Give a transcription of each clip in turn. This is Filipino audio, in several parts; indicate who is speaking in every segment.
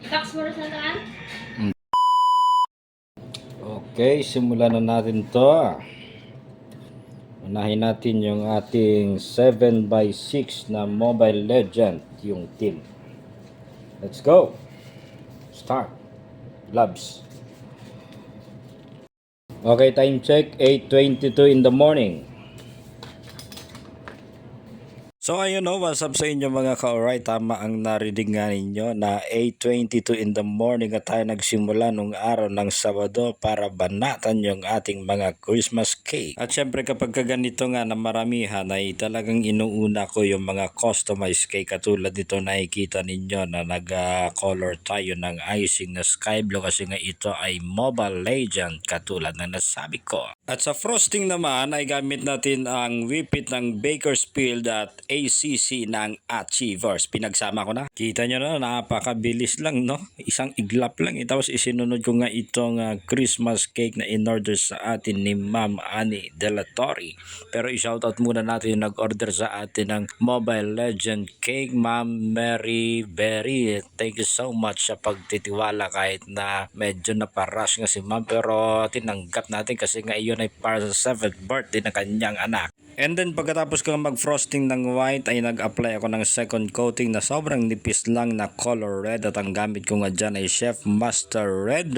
Speaker 1: Tax mo na sa daan?
Speaker 2: Okay, simulan na natin to. Unahin natin yung ating 7x6 na Mobile Legend, yung team. Let's go! Start! Labs. Okay, time check, 8:22 in the morning. So ayun what's up sa inyo mga ka-alright, tama ang narinig nga ninyo na 8:22 in the morning at tayo nagsimula nung araw ng Sabado para banatan yung ating mga Christmas cake. At syempre kapag ganito nga na maramihan ay talagang inuuna ko yung mga customized cake katulad dito nakikita ninyo na nag-color tayo ng icing na sky blue kasi nga ito ay Mobile Legend katulad na nasabi ko. At sa frosting naman ay gamit natin ang whippet ng Bakersfield at ACC ng Achievers. Pinagsama ko na. Kita nyo na, napakabilis lang no. Isang iglap lang. Tapos isinunod ko nga itong Christmas cake na in-order sa atin ni Ma'am Annie De La Torre. Pero i-shoutout muna natin yung nag-order sa atin ng Mobile Legend Cake, Ma'am Mary Berry. Thank you so much sa pagtitiwala kahit na medyo naparush nga si Ma'am. Pero tinanggap natin kasi nga iyon ay para sa 7th birthday ng kanyang anak. And then pagkatapos ko mag-frosting ng white ay nag-apply ako ng second coating na sobrang nipis lang na color red at ang gamit ko nga dyan ay Chef Master Red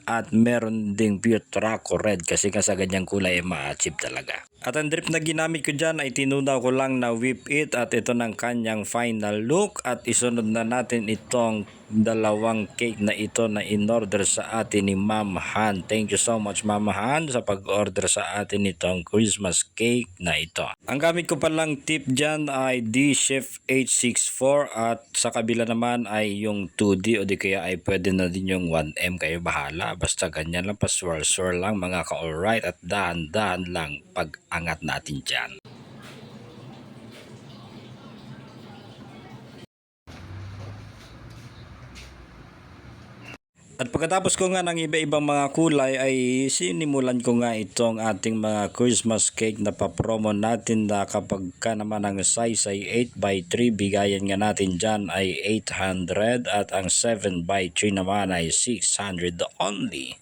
Speaker 2: at meron ding Pure Traco Red kasi nga sa ganyang kulay ay ma-achieve talaga. At ang drip na ginamit ko dyan ay tinunaw ko lang na whip it at ito ng kanyang final look at isunod na natin itong dalawang cake na ito na in-order sa atin ni Ma'am Han. Thank you so much Ma'am Han sa pag-order sa atin itong Christmas cake na ito. Ang gamit ko palang tip dyan ay D-Chef H64 at sa kabila naman ay yung 2D o di kaya ay pwede na din yung 1M, kayo bahala. Basta ganyan lang, pa-swirl-swirl lang mga ka-alright at dahan-dahan lang pag-angat natin dyan. At pagkatapos ko nga ng iba-ibang mga kulay ay sinimulan ko nga itong ating mga Christmas cake na pa-promo natin na kapag ka naman ang size ay 8x3 bigayan nga natin dyan ay 800 at ang 7x3 naman ay 600 only.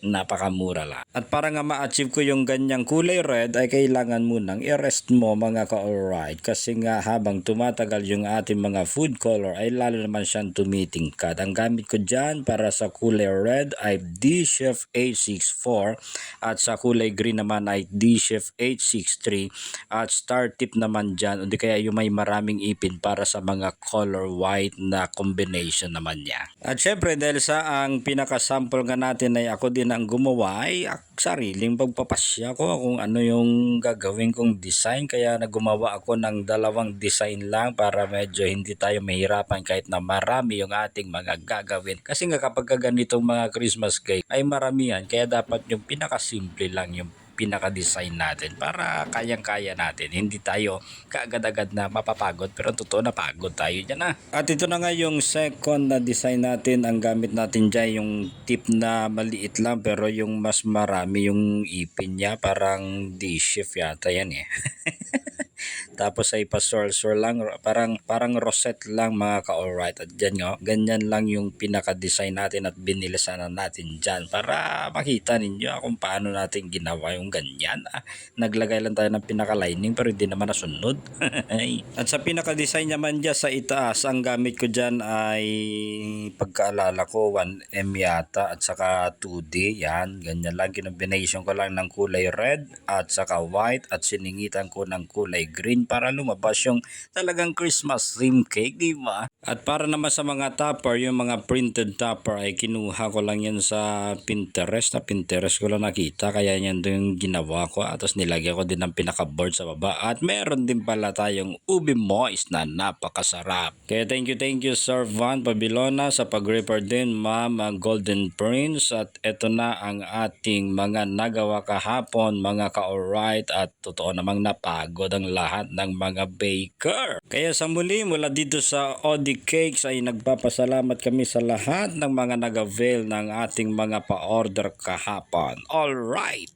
Speaker 2: Napakamura lang. At para nga ma-achieve ko yung ganyang kulay red ay kailangan munang i-rest mo mga ka-alright kasi nga habang tumatagal yung ating mga food color ay lalo naman siyang tumitingkad. Ang gamit ko dyan para sa kulay red ay D-Chef H64 at sa kulay green naman ay D-Chef H63 at star tip naman dyan o di kaya yung may maraming ipin para sa mga color white na combination naman niya. At syempre dahil sa ang pinaka-sample nga natin ay ako din ang gumawa ay sariling pagpapasya ko kung ano yung gagawin kong design kaya nagumawa ako ng dalawang design lang para medyo hindi tayo mahirapan kahit na marami yung ating mga gagawin kasi nga kapag ganitong mga Christmas cake ay maramihan kaya dapat yung pinakasimple lang yung pinaka-design natin para kayang-kaya natin. Hindi tayo kaagad-agad na mapapagod pero totoo na pagod tayo dyan na. At ito na nga yung second na design natin. Ang gamit natin dyan yung tip na maliit lang pero yung mas marami yung ipin niya. Parang D-shift yata yan eh. Tapos ay pa-swirl lang, parang rosette lang mga ka-alright. At dyan nga, ganyan lang yung pinaka-design natin at binilisan natin dyan para makita ninyo kung paano natin ginawa yung ganyan. Naglagay lang tayo ng pinaka-lining pero hindi naman nasunod. At sa pinaka-design naman dyan sa itaas, ang gamit ko dyan ay pagkaalala ko 1M yata at saka 2D. Yan, ganyan lang. Combination ko lang ng kulay red at saka white at siningitan ko ng kulay green para lumabas yung talagang Christmas theme cake, di ba? At para naman sa mga topper, yung mga printed topper ay kinuha ko lang yan sa Pinterest. Na Pinterest ko lang nakita, kaya yan yung ginawa ko. At tapos nilagyan ko din ng pinaka-board sa baba. At meron din pala tayong ubi moist na napakasarap. Kaya thank you Sir Van Pabilona sa pag-repair din, Ma'am Golden Prince. At eto na ang ating mga nagawa kahapon, mga ka-alright. At totoo namang napagod ang lahat ng mga baker. Kaya sa muli mula dito sa Odi Cakes ay nagpapasalamat kami sa lahat ng mga nag-avail ng ating mga pa-order kahapon. Alright!